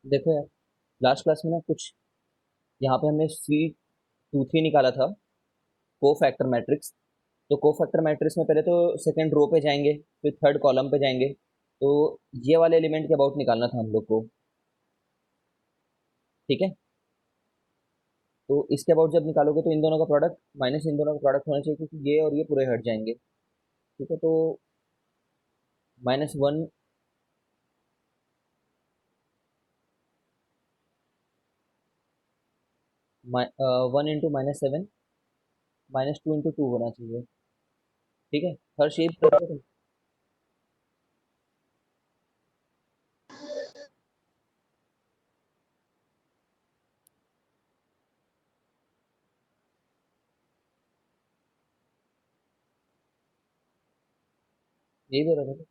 देखो यार, last class में ना कुछ यहाँ पे हमने C23 निकाला था, को फैक्टर मैट्रिक्स। तो को फैक्टर मैट्रिक्स में पहले तो सेकंड रो पे जाएंगे, फिर थर्ड कॉलम पे जाएंगे। तो ये वाले एलिमेंट के अबाउट निकालना था हम लोग को। ठीक है, तो इसके अबाउट जब निकालोगे तो इन दोनों का प्रोडक्ट माइनस इन दोनों का प्रोडक्ट होना चाहिए, क्योंकि ये और ये पूरे हट जाएंगे। ठीक है, तो -1, 1 × -7, -2 × 2 होना चाहिए। ठीक है, हर शेप यही दे रहा था।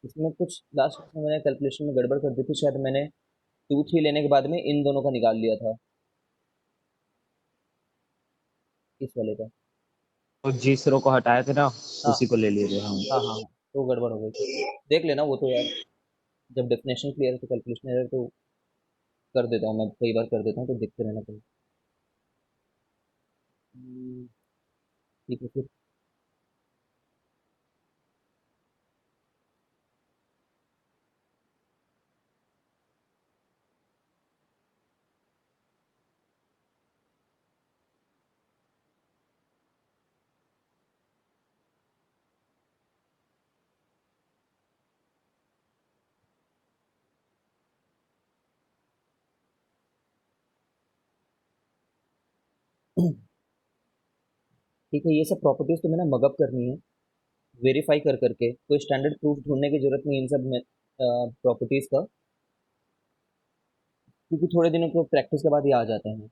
इसमें कुछ लास्ट में मैंने कैलकुलेशन में गड़बड़ कर दी थी, शायद मैंने 2 3 लेने के बाद में इन दोनों का निकाल लिया था, इस वाले का। तो जिस रो को हटाए थे ना, हाँ उसी को ले लिए थे हम। हाँ हाँ हाँ, तो गड़बड़ हो गई थी। देख लेना वो तो यार, जब डेफिनेशन क्लियर है तो कैलकुलेशन एरर तो कर देता हूँ मैं, कई बार कर देता हूँ, तो देखते रहना कहीं। ठीक है फिर। ठीक है, ये सब प्रॉपर्टीज तो मैंने मगअप करनी है, वेरीफाई कर करके। कोई स्टैंडर्ड प्रूफ ढूंढने की जरूरत नहीं इन सब में प्रॉपर्टीज का, क्योंकि थोड़े दिनों के प्रैक्टिस के बाद ये आ जाते हैं।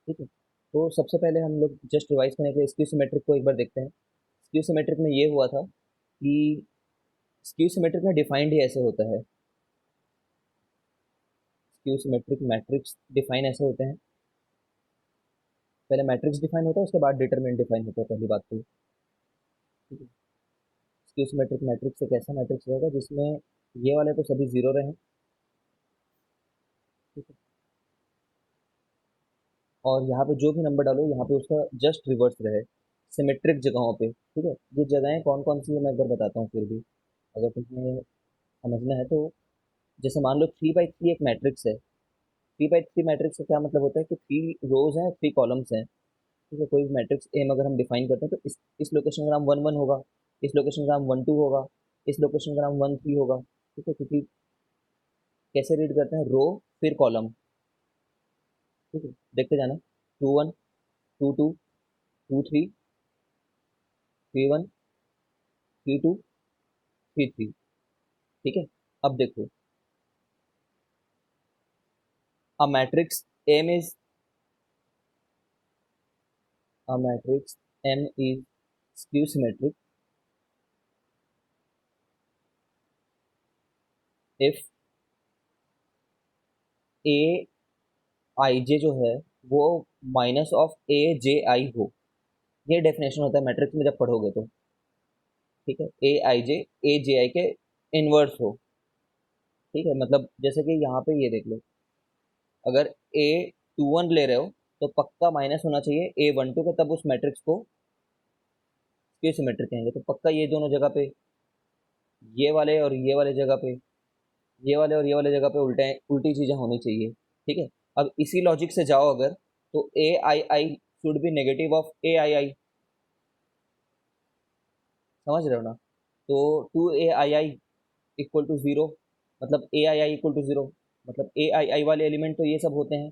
ठीक है, तो सबसे पहले हम लोग जस्ट रिवाइज करने के लिए स्क्यू सिमेट्रिक को एक बार देखते हैं। स्क्यू सिमेट्रिक में ये हुआ था कि स्क्यू सिमेट्रिक में डिफाइंड ही ऐसे होता है। स्क्यू सिमेट्रिक मैट्रिक्स डिफाइन ऐसे होते हैं, पहले मैट्रिक्स डिफाइन होता है, उसके बाद डिटरमिनेंट डिफाइन होता है, पहली बात तो। ठीक है, स्क्यू सिमेट्रिक मैट्रिक्स एक ऐसा मैट्रिक्स रहेगा जिसमें ये वाले तो सभी जीरो रहे। ठीक है, और यहाँ पे जो भी नंबर डालो यहाँ पे उसका जस्ट रिवर्स रहे, सिमेट्रिक जगहों पे। ठीक है, ये जगहें कौन कौन सी है मैं एक बार बताता हूँ फिर भी, अगर तुम्हें समझना है तो। जैसे मान लो 3 by 3 एक मैट्रिक्स है। 3 by 3 मैट्रिक्स का क्या मतलब होता है कि 3 रोज हैं, 3 कॉलम्स हैं। ठीक है, कोई भी मैट्रिक्स एम अगर हम डिफाइन करते हैं तो इस लोकेशन का नाम 1 1 होगा, इस लोकेशन का नाम 1 2 होगा, इस लोकेशन का नाम 1 3 होगा। ठीक है, क्योंकि कैसे रीड करते हैं, रो फिर कॉलम। ठीक है, देखते जाना, 2 1, 2 2, 2 3, 3 1, 3 2, 3 3। ठीक है, अब देखो, a matrix M is a matrix M is skew symmetric if A I J जो है वो -(A) J I हो। ये डेफिनेशन होता है मैट्रिक्स में जब पढ़ोगे तो। ठीक है, A I J A J I के इनवर्स हो। ठीक है, मतलब जैसे कि यहाँ पे ये देख लो, अगर A 2 1 ले रहे हो तो पक्का माइनस होना चाहिए A 1 2 का, तब उस मैट्रिक्स को स्क्यू सिमेट्रिक कहेंगे। तो पक्का ये दोनों जगह पे, ये वाले और ये वाले जगह पे, ये वाले और ये वाले जगह पे उल्टे उल्टी चीजें होनी चाहिए। ठीक है, अब इसी लॉजिक से जाओ अगर, तो A I I should be negative of A I I। समझ रहे हो ना? तो 2 A I I equal to zero, मतलब A I I equal to zero, मतलब A I I वाले एलिमेंट तो ये सब होते हैं,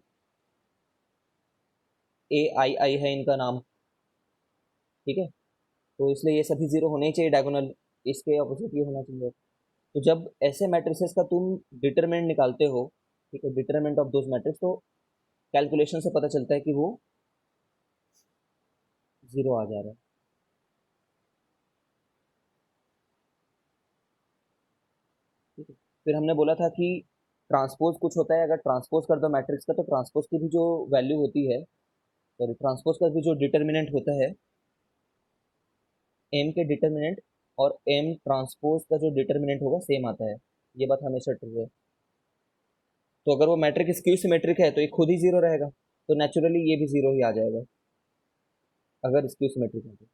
A I I है इनका नाम। ठीक है, तो इसलिए ये सभी जीरो होने ही चाहिए डायगोनल, इसके ऑपोजिट ये होना चाहिए। तो जब ऐसे मैट्रिसेस का तुम डिटरमिनेंट निकालते हो, ठीक है, डिटरमिनेंट ऑफ दोज मैट्रिक्स, तो कैलकुलेशन से पता चलता है कि वो जीरो आ जा रहा है। ठीक है, फिर हमने बोला था कि ट्रांसपोज कुछ होता है, अगर ट्रांसपोज कर दो मैट्रिक्स का तो ट्रांसपोज की भी जो वैल्यू होती है, सॉरी, ट्रांसपोज का भी जो डिटरमिनेंट होता है, एम के डिटरमिनेंट और एम ट्रांसपोज का जो डिटर्मिनेंट होगा सेम आता है, ये बात हमेशा ट्रू है। तो अगर वो मैट्रिक स्क्यू सिमेट्रिक है तो ये खुद ही जीरो रहेगा, तो नेचुरली ये भी जीरो ही आ जाएगा अगर स्क्यू सिमेट्रिक है तो।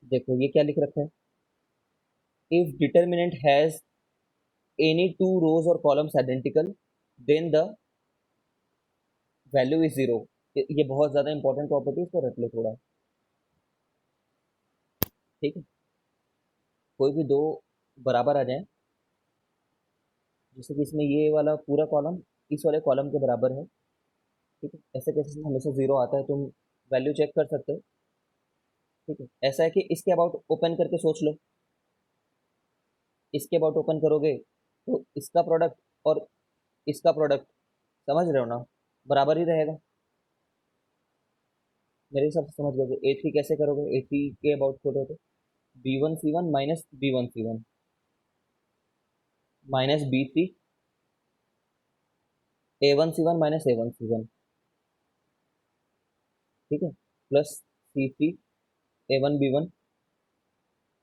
देखो ये क्या लिख रखा है, if determinant has any two rows और columns identical then the value is zero. ये बहुत ज्यादा इंपॉर्टेंट प्रॉपर्टी है, इसको रख लो थोड़ा। ठीक है, कोई भी दो बराबर आ जाए, जैसे कि इसमें ये वाला पूरा कॉलम इस वाले कॉलम के बराबर है, ठीक है, ऐसे केसेस में हमेशा जीरो आता है, तुम वैल्यू चेक कर सकते हो। ठीक है, ऐसा है कि इसके अबाउट ओपन करके सोच लो, इसके अबाउट ओपन करोगे तो इसका प्रोडक्ट और इसका प्रोडक्ट, समझ रहे हो ना, बराबर ही रहेगा। मेरे हिसाब से समझ लोगे। ए थ्री कैसे करोगे, ए थ्री के अबाउट खोलो तो बी वन सी वन माइनस बी वन सी वन माइनस बी थ्री ए वन सी वन माइनस ए वन सी वन, ठीक है, प्लस सी थ्री ए वन बी वन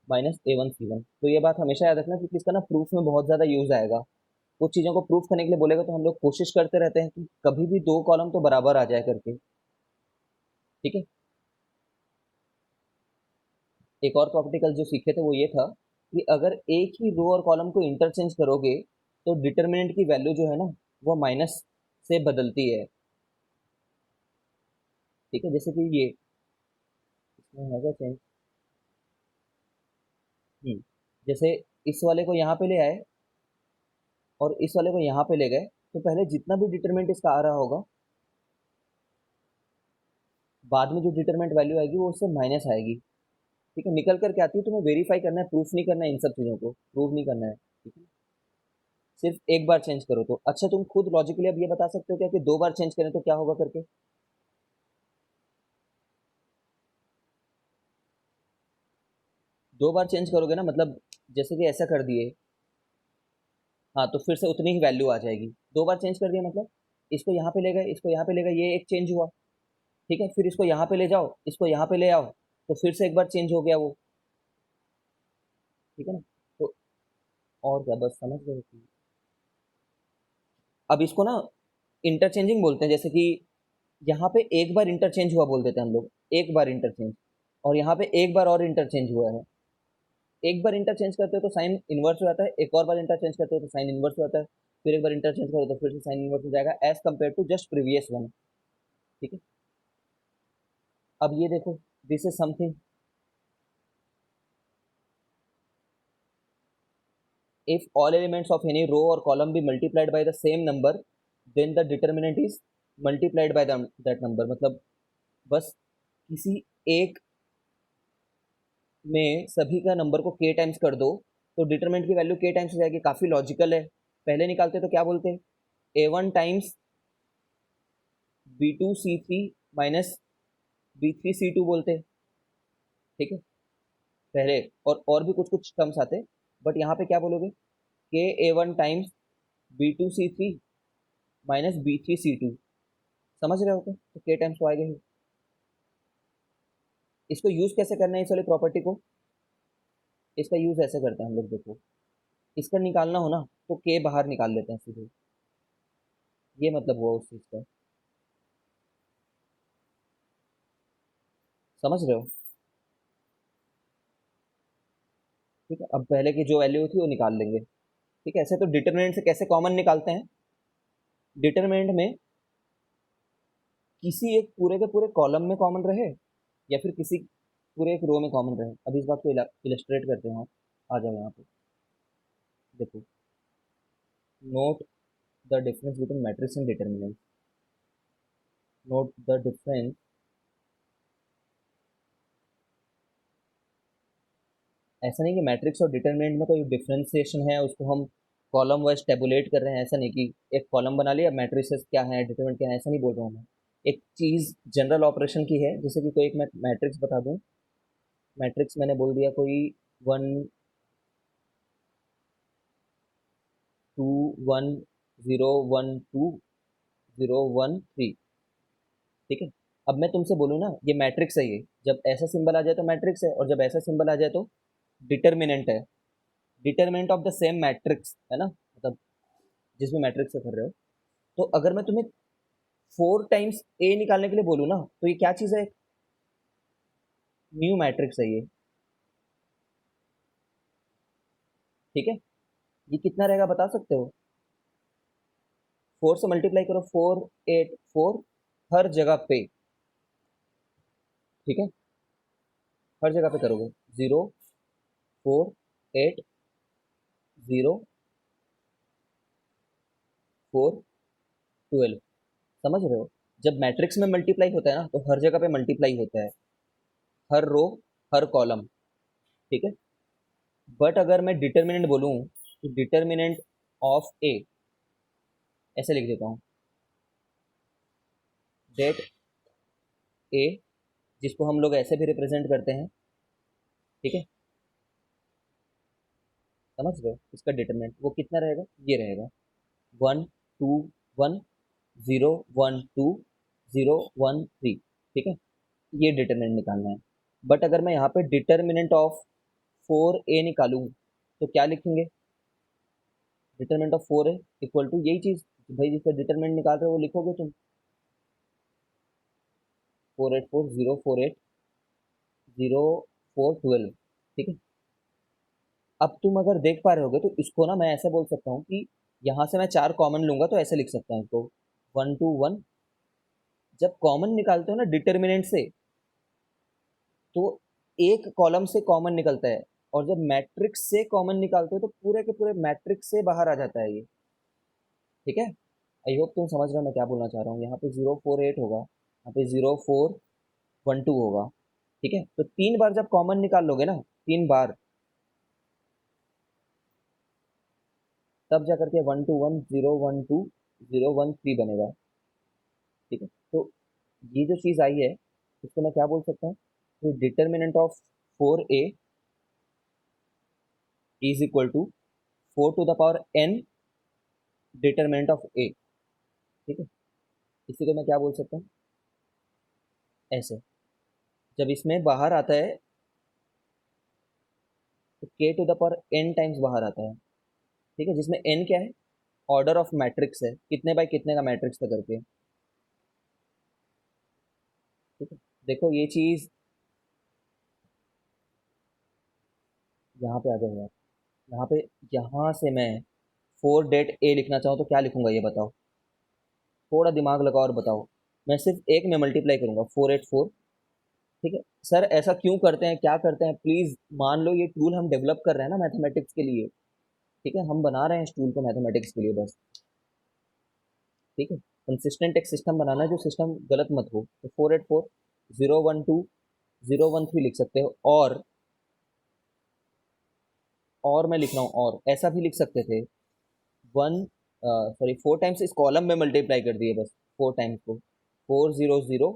माइनस ए वन सी वन। तो ये बात हमेशा याद रखना क्योंकि इसका ना प्रूफ में बहुत ज़्यादा यूज आएगा। कुछ चीज़ों को प्रूफ करने के लिए बोलेगा तो हम लोग कोशिश करते रहते हैं कि कभी भी दो कॉलम तो बराबर आ जाए करके। ठीक है, एक और प्रॉपर्टी कल जो सीखे थे वो ये था कि अगर एक ही रो और कॉलम को इंटरचेंज करोगे तो डिटर्मिनेंट की वैल्यू जो है ना वो माइनस से बदलती है। ठीक है, जैसे कि ये इसमें है क्या चेंज, जैसे इस वाले को यहाँ पे ले आए और इस वाले को यहाँ पे ले गए, तो पहले जितना भी डिटरमिनेंट इसका आ रहा होगा, बाद में जो डिटरमिनेंट वैल्यू आएगी वो उससे माइनस आएगी। ठीक है, निकल करके आती है, तुम्हें वेरीफाई करना है, प्रूफ नहीं करना है, इन सब चीज़ों को प्रूव नहीं करना है। ठीक है, सिर्फ एक बार चेंज करो तो अच्छा। तुम खुद लॉजिकली अब ये बता सकते हो क्या कि दो बार चेंज करें तो क्या होगा करके। दो बार चेंज करोगे ना, मतलब जैसे कि ऐसा कर दिए, हाँ, तो फिर से उतनी ही वैल्यू आ जाएगी। दो बार चेंज कर दिया मतलब इसको यहाँ पे ले गए, इसको यहाँ पे ले गए, ये एक चेंज हुआ। ठीक है, फिर इसको यहाँ पे ले जाओ, इसको यहाँ पे ले आओ, तो फिर से एक बार चेंज हो गया वो। ठीक है ना, तो और क्या, बस समझ गए कि अब इसको ना इंटरचेंजिंग बोलते हैं। जैसे कि यहाँ पे एक बार इंटरचेंज हुआ बोल देते हैं हम लोग, एक बार इंटरचेंज, और यहाँ पे एक बार और इंटरचेंज हुआ है। एक बार इंटरचेंज करते हो तो साइन इनवर्स हो जाता है, एक और बार इंटरचेंज करते हो तो साइन इनवर्स हो जाता है, फिर एक बार इंटरचेंज करो तो फिर से साइन इनवर्स हो जाएगा as compare to just previous one. ठीक है, अब ये देखो, this is something, if all elements of any row or column be multiplied by the same number then the determinant is multiplied by that number। मतलब बस किसी एक में सभी का नंबर को k टाइम्स कर दो तो डिटरमिनेंट की वैल्यू k टाइम्स हो जाएगी। काफी लॉजिकल है। पहले निकालते तो क्या बोलते, A one times B two C three minus B three C two बोलते। ठीक है, पहले और भी कुछ कुछ टर्म्स आते, बट यहाँ पे क्या बोलोगे, के A one times B two C three minus B three C two. समझ रहे हो क्या, तो के टाइम्स तो आएगा ही। इसको यूज कैसे करना है इस वाली प्रॉपर्टी को, इसका यूज ऐसे करते हैं हम लोग, देखो इसका निकालना हो ना तो के बाहर निकाल लेते हैं सीधे, ये मतलब हुआ उस चीज का। समझ रहे हो। ठीक है, अब पहले की जो वैल्यू थी वो निकाल लेंगे। ठीक है, ऐसे तो डिटरमिनेंट से कैसे कॉमन निकालते हैं, डिटरमिनेंट में किसी एक पूरे के पूरे कॉलम में कॉमन रहे या फिर किसी पूरे एक रो में कॉमन रहे। अब इस बात को इलस्ट्रेट करते हैं, आ जाओ यहाँ पे, देखो, note the difference between matrix and determinant. Note the difference, ऐसा नहीं कि मैट्रिक्स और डिटरमिनेंट में कोई डिफरेंशिएशन है उसको हम कॉलम वाइज टेबुलेट कर रहे हैं, ऐसा नहीं कि एक कॉलम बना लिया मैट्रिसेस क्या है डिटरमिनेंट क्या है, ऐसा नहीं बोल रहा हूँ मैं। एक चीज़ जनरल ऑपरेशन की है, जैसे कि कोई एक मैं मैट्रिक्स बता दूं, मैट्रिक्स मैंने बोल दिया कोई one two one zero one two zero one three. ठीक है, अब मैं तुमसे बोलूँ ना ये मैट्रिक्स है, ये जब ऐसा सिंबल आ जाए तो मैट्रिक्स है, और जब ऐसा सिंबल आ जाए तो डिटर्मिनेंट है। Determinant of the same matrix है ना, मतलब जिस भी मैट्रिक्स से कर रहे हो। तो अगर मैं तुम्हें 4 टाइम्स ए निकालने के लिए बोलूँ ना, तो ये क्या चीज़ है? न्यू मैट्रिक्स है ये। ठीक है, ये कितना रहेगा बता सकते हो? 4 से मल्टीप्लाई करो, 4 8 4, हर जगह पे। ठीक है, हर जगह पे करोगे 0 4 8 0 4 12। समझ रहे हो? जब मैट्रिक्स में मल्टीप्लाई होता है ना, तो हर जगह पे मल्टीप्लाई होता है, हर रो, हर कॉलम। ठीक है, बट अगर मैं डिटर्मिनेंट बोलूँ, तो डिटर्मिनेंट ऑफ ए ऐसे लिख देता हूँ, डेट ए, जिसको हम लोग ऐसे भी रिप्रेजेंट करते हैं। ठीक है, समझ रहे हो? इसका डिटरमिनेंट वो कितना रहेगा, ये रहेगा 1 2 1 0 1 2 0 1 3। ठीक है, ये डिटरमिनेंट निकालना है। बट अगर मैं यहाँ पे डिटर्मिनेंट ऑफ 4a निकालूं, तो क्या लिखेंगे? Determinant of 4a equal to यही चीज, भाई जिसका डिटरमिनेंट निकाल रहे हो वो लिखोगे तुम, 4 8 4 0 4 8 0 4 12। ठीक है, अब तुम अगर देख पा रहे होगे तो इसको ना मैं ऐसे बोल सकता हूँ कि यहाँ से मैं 4 कॉमन लूंगा तो ऐसे लिख सकता हूँ इसको, 1 2 1। जब कॉमन निकालते हो ना डिटर्मिनेंट से, तो एक कॉलम से कॉमन निकलता है, और जब मैट्रिक्स से कॉमन निकालते हो तो पूरे के पूरे मैट्रिक्स से बाहर आ जाता है ये। ठीक है, आई होप तुम समझ रहे हो मैं क्या बोलना चाह रहा हूँ। यहाँ पे 0 4 8 होगा, यहाँ पे 0 4 1 2 होगा। ठीक है, तो 3 बार जब कॉमन निकाल लोगे ना, 3 बार, तब जा करके 1 2 1 0 1 2 0 1 3 बनेगा। ठीक है, तो ये जो चीज़ आई है, इसको मैं क्या बोल सकता हूँ? तो determinant of 4a is equal to 4 to the power n determinant of a। ठीक है, इसी को मैं क्या बोल सकता हूँ? ऐसे, जब इसमें बाहर आता है तो k to the power n times बाहर आता है। ठीक है, जिसमें n क्या है? ऑर्डर ऑफ मैट्रिक्स है, कितने बाय कितने का मैट्रिक्स था करके। ठीक है, देखो ये चीज यहाँ पे आ जाए यार, यहाँ पे, यहाँ से मैं 4 डेट a लिखना चाहूँ तो क्या लिखूंगा ये बताओ? थोड़ा दिमाग लगाओ और बताओ। मैं सिर्फ एक में मल्टीप्लाई करूंगा, 4 8 4। ठीक है सर, ऐसा क्यों करते हैं, क्या करते हैं? प्लीज मान लो ये टूल हम डेवलप कर रहे हैं ना मैथमेटिक्स के लिए। ठीक है, हम बना रहे हैं इस टूल को मैथमेटिक्स के लिए बस। ठीक है, कंसिस्टेंट एक सिस्टम बनाना है जो सिस्टम गलत मत हो। तो 4 8 4 0 1 2 0 1 3 लिख सकते हो, और मैं लिख रहा हूँ, और ऐसा भी लिख सकते थे, 4 टाइम्स इस कॉलम में मल्टीप्लाई कर दिए बस, 4 टाइम्स को, 4 0 0।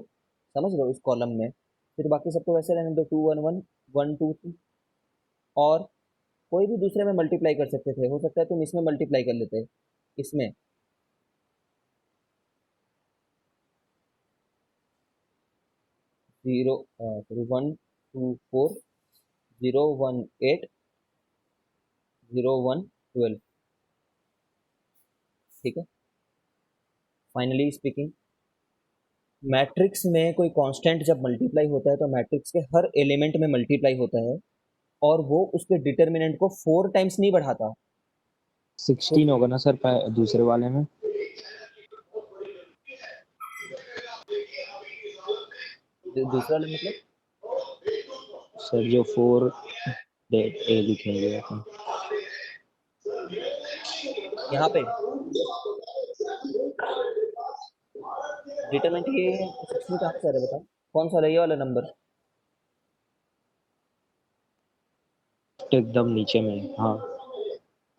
समझ रहे हो? इस कॉलम में, फिर बाकी सबको वैसे रहने दो, 2 1 1 1 2 3। और कोई भी दूसरे में मल्टीप्लाई कर सकते थे, हो सकता है तुम इसमें मल्टीप्लाई कर लेते, इसमें। 1 2 4 0 1 8 0 1 12। ठीक है, फाइनली स्पीकिंग, मैट्रिक्स में कोई कांस्टेंट जब मल्टीप्लाई होता है तो मैट्रिक्स के हर एलिमेंट में मल्टीप्लाई होता है, और वो उसके डिटर्मिनेंट को 4 टाइम्स नहीं बढ़ाता। तो 16 होगा ना सर दूसरे वाले में। दूसरा वाला मतलब? सर जो 4 डेट ए लिखेंगे अपन। यहाँ पे डिटरमिनेंट ये 16 कहाँ से आ रहा है बताओ? कौन सा वाला, ये वाला नंबर? एकदम नीचे में, हाँ।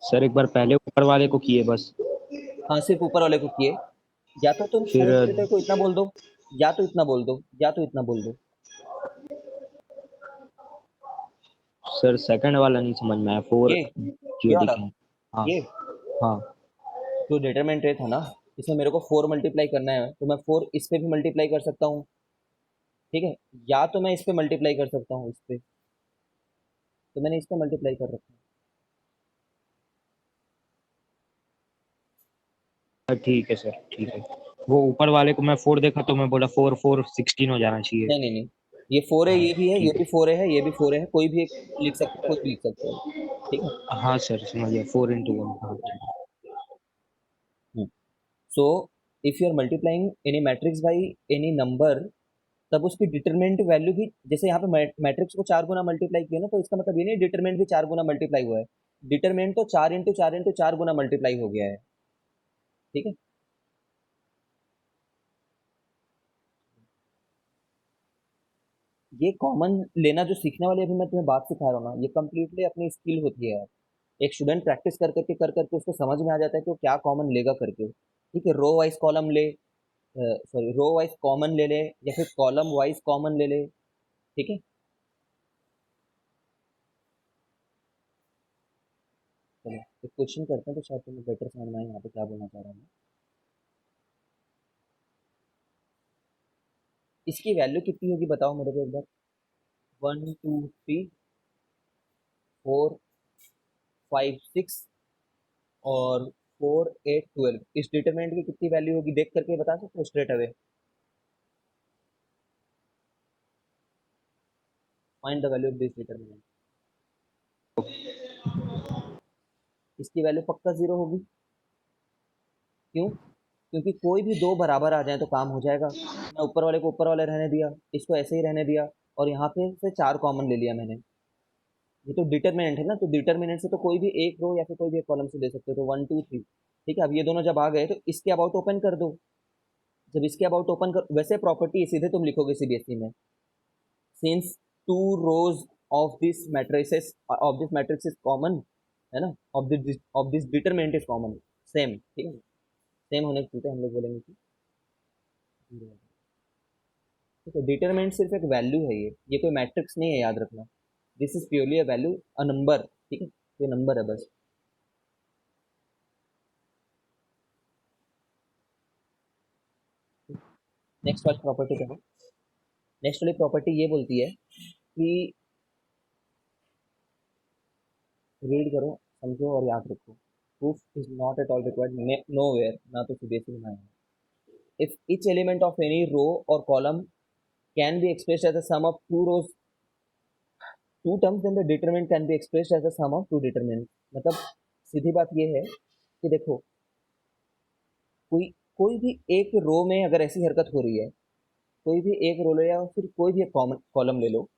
सर एक बार पहले ऊपर वाले को किए बस। हाँ, सिर्फ ऊपर वाले को किए। या तो तुम फिर 4 को इतना बोल दो, या तो इतना बोल दो, या तो इतना बोल दो। सर सेकंड वाला नहीं समझ में आया, 4 ये जो वाला, दिखे। हाँ। ये हाँ। जो डिटरमिनेंट था ना, इसमें मेरे को 4 मल्टीप्लाई करना है, तो मैं 4 इस पे भी मल्टीप्लाई कर सकता हूँ, ठीक है, या तो मैं इस पे मल्टीप्लाई कर सकता हूँ इस पे, तो मैंने इस पे मल्टीप्लाई कर रखा है। ठीक है सर, ठीक है। वो ऊपर वाले को मैं 4 देखा तो मैं बोला 4 4 16 हो जाना चाहिए। नहीं नहीं नहीं, ये 4 है, हाँ ये भी है, ये ठीक भी 4 है, ये भी 4 है, कोई भी एक लिख सकते हो, कोई भी लिख सकते हो। ठीक है। है। हाँ सर समझ गया, 4 into 1, हाँ ठीक है। So if you are multiplying any matrix by any number, तब उसकी डिटरमिनेंट वैल्यू भी, जैसे यहाँ पे मैट्रिक्स को 4 गुना मल्टीप्लाई किया ना, तो इसका मतलब ये नहीं डिटरमिनेंट भी 4 गुना मल्टीप्लाई हुआ है। डिटरमिनेंट तो 4 into 4 into 4 गुना मल्टीप्लाई हो गया है। ठीक है। ये कॉमन लेना जो सीखने वाली अभी मैं तुम्हें बात सिखा रहा हूँ ना, ये कंप्लीटली अपनी स्किल होती है यार। एक स्टूडेंट प्रैक्टिस कर करके उसको समझ में आ जाता है कि वो क्या कॉमन लेगा करके। ठीक है, रो वाइज कॉलम ले, सॉरी रो वाइज कॉमन ले ले, या फिर कॉलम वाइज कॉमन ले ले। ठीक है। चलो एक क्वेश्चन करते हैं तो शायद तुम्हें बेटर समझ में आए यहाँ पे क्या बोलना चाह रहा हूँ मैं। इसकी वैल्यू कितनी होगी बताओ मेरे को एक बार। 1 2 3 4 5 6 और 4 8 12, इस डिटरमिनेंट की कितनी वैल्यू होगी देख करके बता सकते हो straight away. Find the value of this determinant. इसकी वैल्यू पक्का जीरो होगी। क्यों? क्योंकि कोई भी दो बराबर आ जाए तो काम हो जाएगा। मैं ऊपर वाले को ऊपर वाले रहने दिया, इसको ऐसे ही रहने दिया, और यहाँ पे से 4 कॉमन ले लिया मैंने। ये तो डिटरमिनेंट है ना, तो डिटरमिनेंट से तो कोई भी एक रो या फिर कोई भी एक कॉलम से दे सकते हो, तो 1 2 3। ठीक है, अब ये दोनों जब आ गए तो इसके अबाउट ओपन कर दो। जब इसके अबाउट ओपन कर, वैसे प्रॉपर्टी सीधे तुम लिखोगे सीबीएसई में, since two rows of this matrix is common, है ना, of this determinant is common, same. ठीक है, सेम होने के चलते हम लोग बोलेंगे कि zero है। ठीक है, डिटरमिनेंट सिर्फ एक वैल्यू है, ये कोई मैट्रिक्स नहीं है, याद रखना। This is purely a value, a number. ठीक है, ये नंबर है बस। नेक्स्ट वाली प्रॉपर्टी क्या है? नेक्स्ट वाली प्रॉपर्टी ये बोलती है कि, रीड करो, समझो और याद रखो। Proof is not at all required nowhere, ना तो सीबीएसई में आया है। If each element of any row or column can be expressed as a sum of two rows, two terms, then the determinant can be expressed as a sum of two determinants। मतलब सीधी बात ये है कि देखो, कोई कोई भी एक रो में अगर ऐसी हरकत हो रही है, कोई भी एक रो ले या फिर कोई भी एक कॉमन कॉलम ले लो,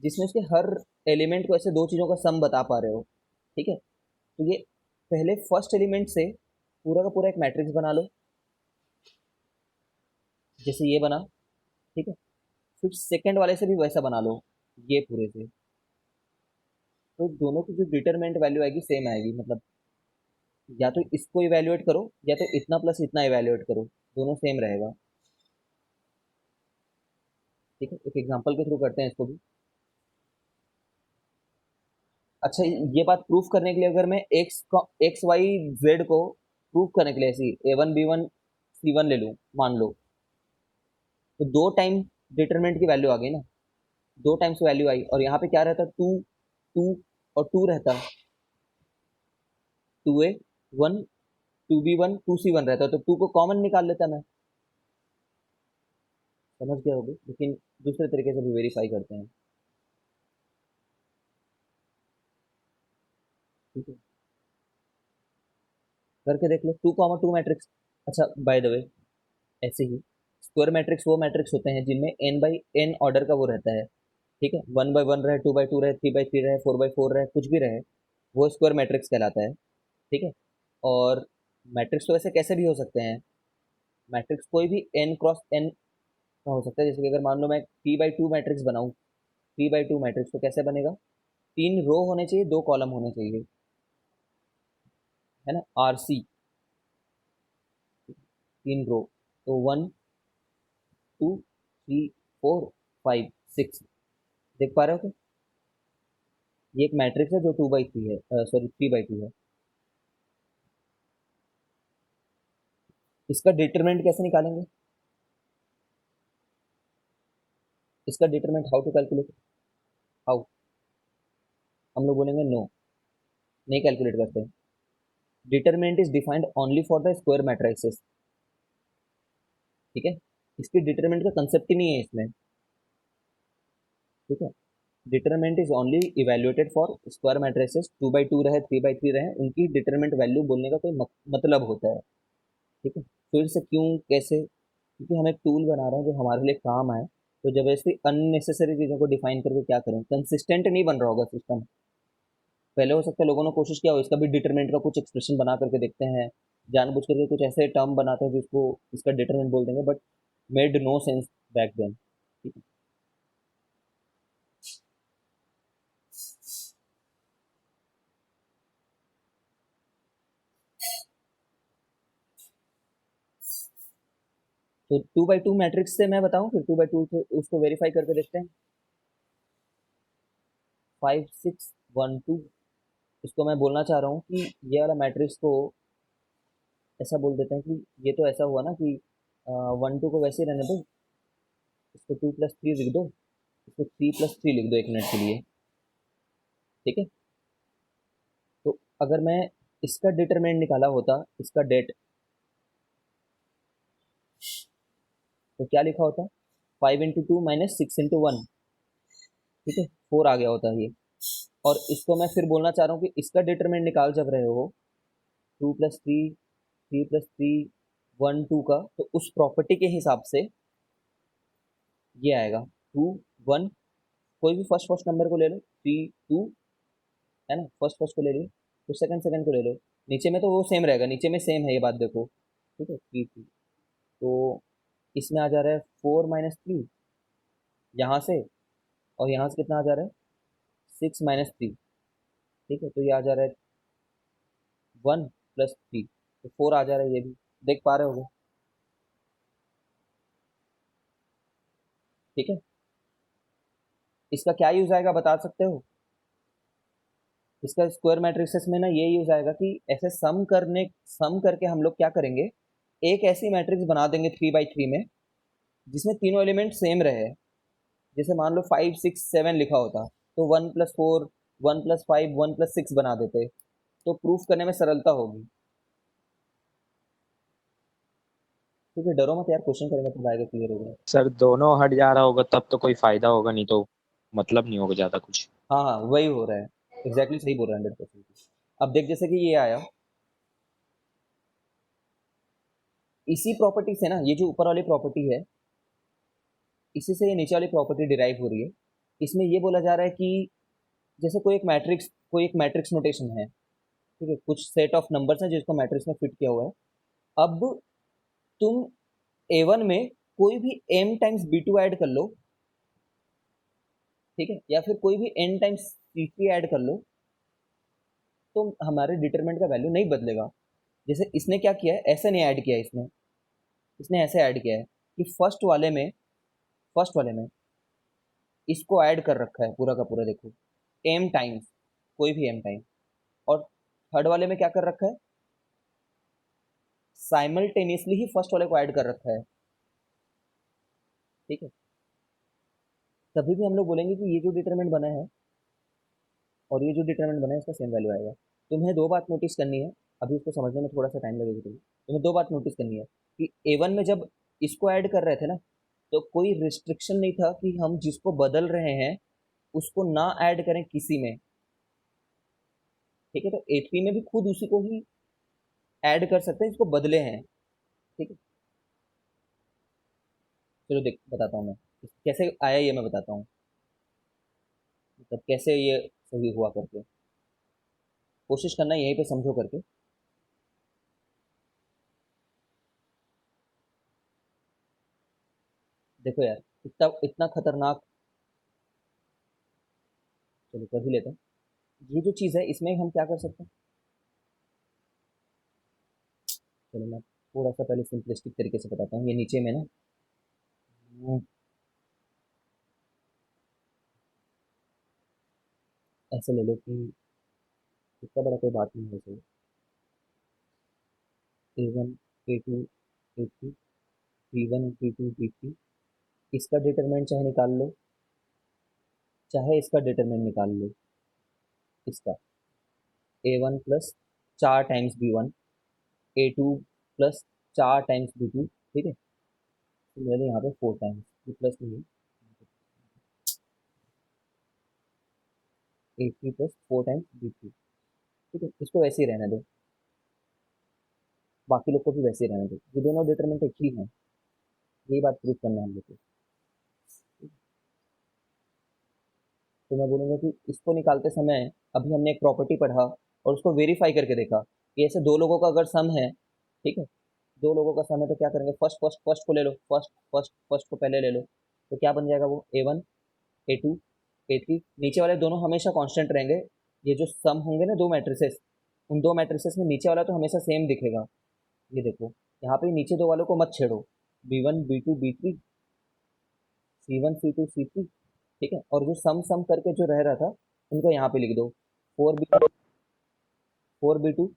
जिसमें उसके हर एलिमेंट को ऐसे दो चीज़ों का सम बता पा रहे हो। ठीक है, तो ये पहले फर्स्ट एलिमेंट से पूरा का पूरा एक मैट्रिक्स बना लो, जैसे ये बना। ठीक है, फिर सेकंड वाले से भी वैसा बना लो, ये पूरे से। तो दोनों की जो डिटरमिनेंट वैल्यू आएगी सेम आएगी, मतलब या तो इसको इवेल्युएट करो या तो इतना प्लस इतना इवेल्युएट करो, दोनों सेम रहेगा। ठीक है, एक एग्जांपल के थ्रू करते हैं इसको भी। अच्छा, ये बात प्रूफ करने के लिए अगर मैं एक्स वाई जेड को प्रूफ करने के लिए ऐसी A1 B1 C1 ले लूँ, मान लो, तो दो टाइम डिटरमिनेंट की वैल्यू आ गई ना, दो टाइम्स वैल्यू आई, और यहाँ पे क्या रहता, टू, टू और टू रहता, 2A1 2B1 2C1 रहता, तो टू को कॉमन निकाल लेता मैं। समझ गया होगी, लेकिन दूसरे तरीके से भी वेरीफाई करते हैं। ठीक है, करके देख लो, 2 2 मैट्रिक्स। अच्छा बाय द वे, ऐसे ही स्क्वायर मैट्रिक्स वो मैट्रिक्स होते हैं जिनमें n/n ऑर्डर का वो रहता है। ठीक है, 1/1 रहे, 2/2 रहे, 3/3 रहे, 4/4 रहे, कुछ भी रहे, वो स्क्वायर मैट्रिक्स कहलाता है। ठीक है, और मैट्रिक्स तो वैसे कैसे भी हो सकते हैं, मैट्रिक्स कोई भी n×n का हो सकता है। जैसे कि अगर मान लो मैं p/2 मैट्रिक्स बनाऊं, p/2 मैट्रिक्स तो कैसे बनेगा, 3 रो होने चाहिए, 2 कॉलम होने चाहिए, है ना, RC, 3 रो, तो 1 2 3 4 5 6, देख पा रहे हो क्या? ये एक मैट्रिक्स है जो 2/3 है, सॉरी 3/2 है। इसका डिटरमिनेंट कैसे निकालेंगे? इसका determinant how to calculate, how, हम लोग बोलेंगे नो, नहीं कैलकुलेट करते। Determinant is defined only for the square matrices, ठीक है, इसकी डिटरमिनेंट का कंसेप्ट ही नहीं है इसमें, ठीक है। Determinant is only evaluated for square matrices, 2 by 2 रहे, 3 by 3 रहे, उनकी डिटरमिनेंट वैल्यू बोलने का कोई मतलब होता है, ठीक है। फिर से क्यों, कैसे, क्योंकि हम एक टूल बना रहे हैं जो हमारे लिए काम आए, तो जब ऐसी अननेसेसरी चीज़ों को डिफाइन करके क्या करें, कंसिस्टेंट नहीं बन रहा होगा सिस्टम। पहले हो सकता है लोगों ने कोशिश किया हो इसका भी डिटरमिनेंट का कुछ एक्सप्रेशन बना करके देखते हैं, जानबूझ करके कुछ ऐसे टर्म बनाते हैं जिसको इसका डिटरमिनेंट बोल देंगे, but made no sense back then, ठीक है। तो 2 by 2 मैट्रिक्स से मैं बताऊं, फिर 2 by 2 से उसको वेरीफाई करके देखते हैं। 5 6 1 2, इसको मैं बोलना चाह रहा हूँ कि ये वाला मैट्रिक्स को ऐसा बोल देते हैं कि ये तो ऐसा हुआ ना कि 1 2 को वैसे ही रहने दो, इसको 2 + 3 लिख दो, इसको 3 + 3 लिख दो 1 मिनट के लिए, ठीक है। तो अगर मैं इसका डिटरमिनेंट निकाला होता, इसका डेट, तो क्या लिखा होता, 5 × 2 - 6 × 1, ठीक है, 4 आ गया होता है ये। और इसको मैं फिर बोलना चाह रहा हूँ कि इसका डिटरमिनेंट निकाल जब रहे हो 2 + 3, 3 + 3, 1 2 का, तो उस प्रॉपर्टी के हिसाब से ये आएगा 2 1, कोई भी फर्स्ट फर्स्ट नंबर को ले लो, 3 2, है ना, फर्स्ट फर्स्ट को ले लो, तो सेकंड सेकंड को ले लो, नीचे में तो वो सेम रहेगा, नीचे में सेम है ये बात देखो, ठीक है, 3 2, तो इसमें आ जा रहा है 4 - 3 यहाँ से, और यहाँ से कितना आ जा रहा है 6 - 3, ठीक है, तो ये आ जा रहा है 1 + 3, तो 4 आ जा रहा है, ये भी देख पा रहे होगे, ठीक है। इसका क्या यूज आएगा बता सकते हो, इसका स्क्वायर मैट्रिसेस में ना ये यूज आएगा कि ऐसे सम करके हम लोग क्या करेंगे, एक ऐसी मैट्रिक्स बना देंगे 3 by 3 में, जिसमें तीनों एलिमेंट सेम रहे। जैसे मान लो 5 6 7 लिखा होता, तो 1 + 4, 1 + 5, 1 + 6 बना देते, तो प्रूफ करने में सरलता होगी, ठीक है। डरो मत यार, क्वेश्चन करेंगे तो आएगा, क्लियर होगा। सर दोनों हट जा रहा होगा तब तो कोई फायदा होगा, नहीं तो मतलब नहीं होगा ज्यादा कुछ। हाँ हाँ, वही हो रहा है, एग्जैक्टली सही बोल रहा है, 100%। अब देख, जैसे कि ये आया, इसी प्रॉपर्टी से ना, ये जो ऊपर वाली प्रॉपर्टी है, इसी से ये नीचे वाली प्रॉपर्टी डिराइव हो रही है। इसमें ये बोला जा रहा है कि जैसे कोई एक मैट्रिक्स नोटेशन है, ठीक है, कुछ सेट ऑफ नंबर्स हैं जिसको मैट्रिक्स में फिट किया हुआ है। अब तुम A1 में कोई भी m × B2 ऐड कर लो, ठीक है, या फिर कोई भी n × C3 ऐड कर लो, तो हमारे डिटरमिनेंट का वैल्यू नहीं बदलेगा। जैसे इसने क्या किया है, ऐसे नहीं ऐड किया है इसने, इसने ऐसे ऐड किया है कि फर्स्ट वाले में इसको ऐड कर रखा है पूरा का पूरा, देखो, m टाइम्स, कोई भी m टाइम, और थर्ड वाले में क्या कर रखा है, साइमल्टेनियसली ही फर्स्ट वाले को ऐड कर रखा है, ठीक है। तभी भी हम लोग बोलेंगे कि ये जो डिटरमिनेंट बना है और ये जो डिटरमिनेंट बना है, इसका सेम वैल्यू आएगा। तुम्हें दो बात नोटिस करनी है, अभी इसको समझने में थोड़ा सा टाइम लगेगा, तुम्हें दो बात नोटिस करनी है कि A1 में जब इसको ऐड कर रहे थे ना, तो कोई रिस्ट्रिक्शन नहीं था कि हम जिसको बदल रहे हैं उसको ना ऐड करें किसी में, ठीक है। तो A3 में भी खुद उसी को ही ऐड कर सकते हैं जिसको बदले हैं, ठीक है। चलो देख बताता हूँ मैं कैसे आया, ये मैं बताता हूँ, मतलब कैसे ये सही हुआ करके, कोशिश करना यहीं पे समझो करके। देखो यार, इतना इतना खतरनाक, चलो कर ही लेते हैं। ये जो चीज़ है इसमें हम क्या कर सकते हैं, चलो मैं थोड़ा सा पहले सिंपलिस्टिक तरीके से बताता हूँ। ये नीचे में ना, ऐसे ले लो कि इतना बड़ा कोई बात नहीं है, सही, A1 A2 A3, B1 B2 B3, इसका डिटरमिनेंट चाहे निकाल लो, चाहे इसका डिटरमिनेंट निकाल लो। इसका a1 plus 4 times b1, a2 plus 4 times b2, ठीक है। सिमिलरली यहाँ पे 4 टाइम्स ये प्लस नहीं है, a3 प्लस 4 टाइम्स b3, ठीक है। इसको वैसे ही रहने दो, बाकी लोग को भी वैसे ही रहने दो, ये दोनों डिटरमिनेंट एक ही है, यही बात प्रूव करना है हम लोग को। तो मैं बोलूँगा कि इसको निकालते समय अभी हमने एक प्रॉपर्टी पढ़ा और उसको वेरीफाई करके देखा कि ऐसे दो लोगों का अगर सम है, ठीक है, दो लोगों का सम है, तो क्या करेंगे, फर्स्ट फर्स्ट फर्स्ट को ले लो, फर्स्ट फर्स्ट फर्स्ट को पहले ले लो, तो क्या बन जाएगा वो a1 a2 a3, नीचे वाले दोनों हमेशा कांस्टेंट रहेंगे। ये जो सम होंगे ना दो मैट्रिसेस, उन दो मैट्रिसेस में नीचे वाला तो हमेशा सेम दिखेगा। ये देखो, यहाँ पे नीचे दो वालों को मत छेड़ो, b1 b2 b3 c1 c2 c3, ठीक है। और जो सम सम करके जो रह रहा था उनको यहाँ पे लिख दो, 4b2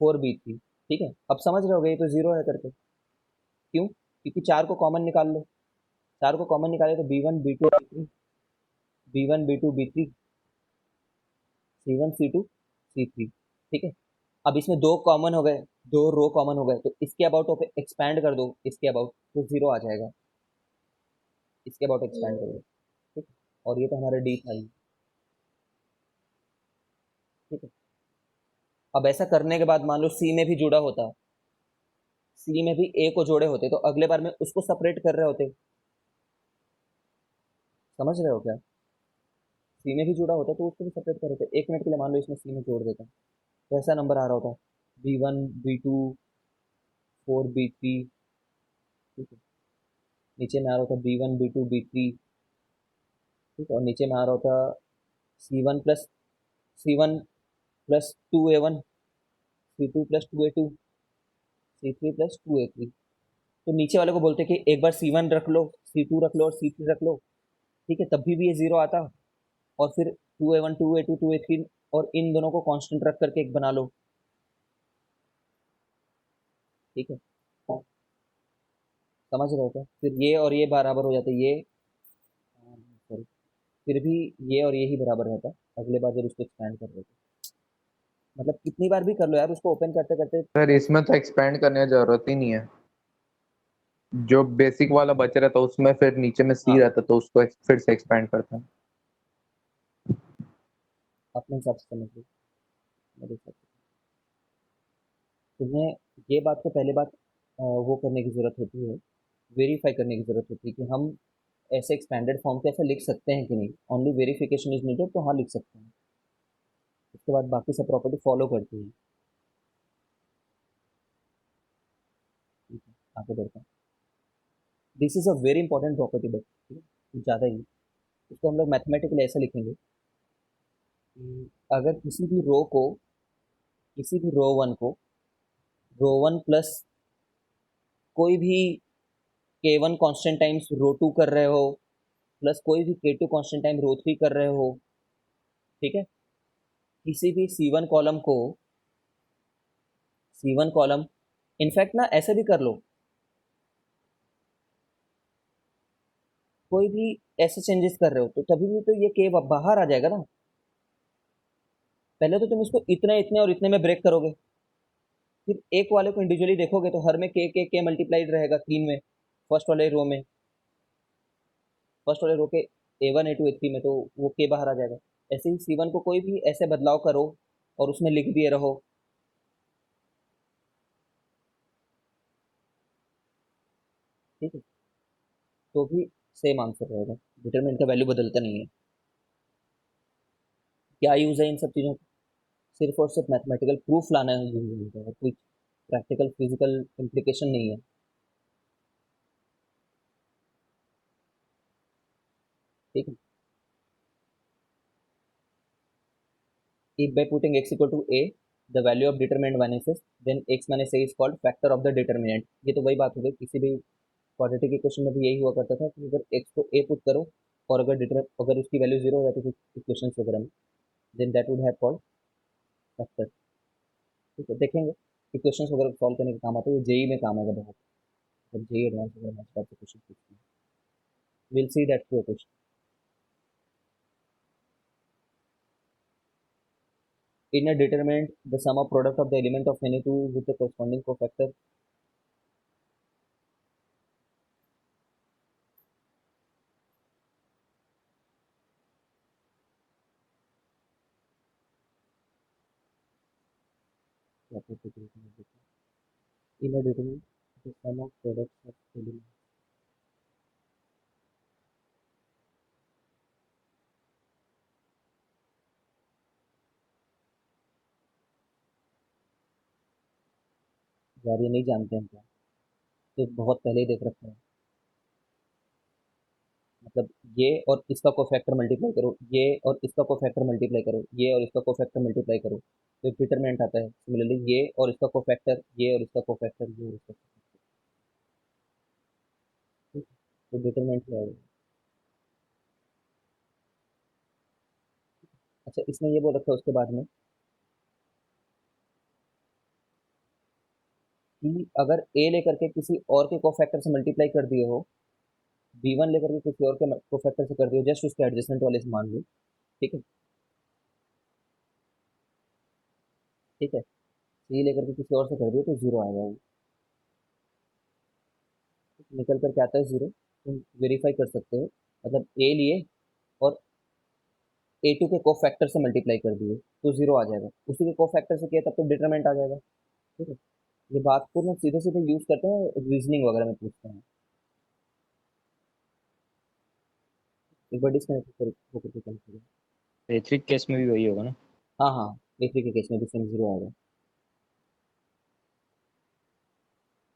4b3, ठीक है। अब समझ रहे हो ये तो जीरो है करके, क्यों, क्योंकि चार को कॉमन निकाल लो, चार को कॉमन निकाले तो b1 b2 b3 c1 c2 c3, ठीक है। अब इसमें दो कॉमन हो गए, दो रो कॉमन हो गए, तो इसके अबाउट एक्सपैंड कर दो, इसके अबाउट तो जीरो आ जाएगा, इसके अबाउट एक्सपैंड कर दो, ठीक है। और ये तो हमारा डी था ही, ठीक है। अब ऐसा करने के बाद मान लो सी में भी जुड़ा होता, सी में भी ए को जोड़े होते, तो अगले बार में उसको सेपरेट कर रहे होते, समझ रहे हो क्या, सी में भी जुड़ा होता तो उसको भी सेपरेट कर रहे थे। 1 मिनट के लिए मान लो इसमें सी में जोड़ देता, तो ऐसा नंबर आ रहा होता, b1 b2 4b3, ठीक है। नीचे में आ रहा होता b1 b2 b3, ठीक है। और नीचे में आ रहा होता c1 plus 2a1 c2 plus 2a2 c3 plus 2a3। तो नीचे वाले को बोलते कि एक बार c1 रख लो, c2 रख लो और c3 रख लो, ठीक है, तब भी ये जीरो आता। और फिर 2a1 2a2 2a3 और इन दोनों को कांस्टेंट रख करके एक बना लो, ठीक है। समझ रहे हो क्या, फिर ये और ये बराबर हो जाते, ये सॉरी, फिर भी ये और ये ही बराबर रहता अगले बार जब उसको एक्सपैंड कर रहे थे। मतलब कितनी बार भी कर लो यार, उसको ओपन करते करते। सर इसमें तो एक्सपेंड करने की जरूरत ही नहीं है, जो बेसिक वाला बच रहा था उसमें फिर नीचे में सी हाँ, रहता तो उसको फिर से एक्सपेंड करता है। अपने हिसाब से समझ लो, मेरे हिसाब से तुम्हें ये बात को पहले बात वो करने की जरूरत होती है, वेरीफाई करने की जरूरत होती है कि हम ऐसे एक्सपैंडेड फॉर्म पे ऐसा लिख सकते हैं कि नहीं, ओनली वेरिफिकेशन इज नीडेड, तो हाँ लिख सकते हैं। उसके बाद बाकी सब प्रॉपर्टी फॉलो करती है, ठीक है। आगे बढ़ते हैं, this is a very important property, but ठीक है, कुछ ज़्यादा ही। इसको हम लोग मैथमेटिकली ऐसे लिखेंगे कि अगर किसी भी रो वन को रो वन प्लस कोई भी k1 constant times row to कर रहे हो, प्लस कोई भी k2 constant time row three कर रहे हो, ठीक है। किसी भी C1 कॉलम, इनफैक्ट ना ऐसे भी कर लो, कोई भी ऐसे चेंजेस कर रहे हो तो तभी भी तो ये के बाहर आ जाएगा ना। पहले तो तुम इसको इतने इतने और इतने में ब्रेक करोगे, फिर एक वाले को इंडिविजुअली देखोगे तो हर में के मल्टीप्लाइड रहेगा तीन में, फर्स्ट वाले रो में, फर्स्ट वाले रो के A1 A2 A3 में, तो वो के बाहर आ जाएगा। ऐसे ही C1 को कोई भी ऐसे बदलाव करो और उसमें लिख दिए रहो, ठीक है, तो भी सेम आंसर रहेगा, डिटरमिनेंट का वैल्यू बदलता नहीं है। क्या यूज है इन सब चीज़ों का, सिर्फ और सिर्फ मैथमेटिकल प्रूफ लाना है यूज है, कोई प्रैक्टिकल फिजिकल इम्प्लीकेशन नहीं है, ठीक है। If by putting x equal to a, the value of determinant vanishes, then x minus a is called factor of the determinant। ये तो वही बात हो गई, किसी भी क्वाड्रेटिक इक्वेशन में भी यही हुआ करता था कि अगर x को a पुट करो और अगर उसकी वैल्यू जीरो हो जाती थी इक्वेशन वगैरह में, then that would have called factor, ठीक है। देखेंगे इक्वेशन वगैरह सॉल्व करने के काम आते हैं, ये जेई में काम आएगा बहुत, जब जेई एडवांस वगैरह में क्वेश्चन पूछते हैं। We'll see that through a question. In a determinant, the sum of product of the element of any two with the corresponding cofactor. In a determinant, the sum of products of elements. यार ये नहीं जानते हैं क्या, तो बहुत पहले ही देख रखते हैं। मतलब ये और इसका कोफैक्टर मल्टीप्लाई करो, ये और इसका कोफैक्टर मल्टीप्लाई करो, ये और इसका कोफैक्टर मल्टीप्लाई करो, तो एक डिटरमिनेंट आता है। सिमिलरली ये और इसका कोफैक्टर, ये और इसका कोफैक्टर, ये और इसका कोफैक्टर, ठीक है? तो डिटरमिनेंट क्या है? अच्छा, इसमें ये बोल रखा है उसके बाद में कि अगर ए लेकर के किसी और के कोफैक्टर से मल्टीप्लाई कर दिए हो, B1 लेकर के किसी और के कोफैक्टर से कर दिए हो, जस्ट उसके एडजेसेंट वाले से मान लो, ठीक है? ठीक है, C लेकर के किसी और से कर दिए तो जीरो आएगा वो। निकल कर क्या आता है? जीरो। तुम वेरीफाई कर सकते हो, मतलब ए लिए और A2 के कोफैक्टर से मल्टीप्लाई कर दिए तो जीरो आ जाएगा, उसी के कोफैक्टर से किया तब तो डिटरमिनेंट आ जाएगा, ठीक है? ये बात को ना सीधे सीधे यूज करते हैं, रीजनिंग वगैरह में पूछते हैं। एक बार डिस्कनेक्ट होकर के करें। A3 केस में भी वही होगा ना? हाँ हाँ, A3 के केस में भी सेम जीरो आएगा।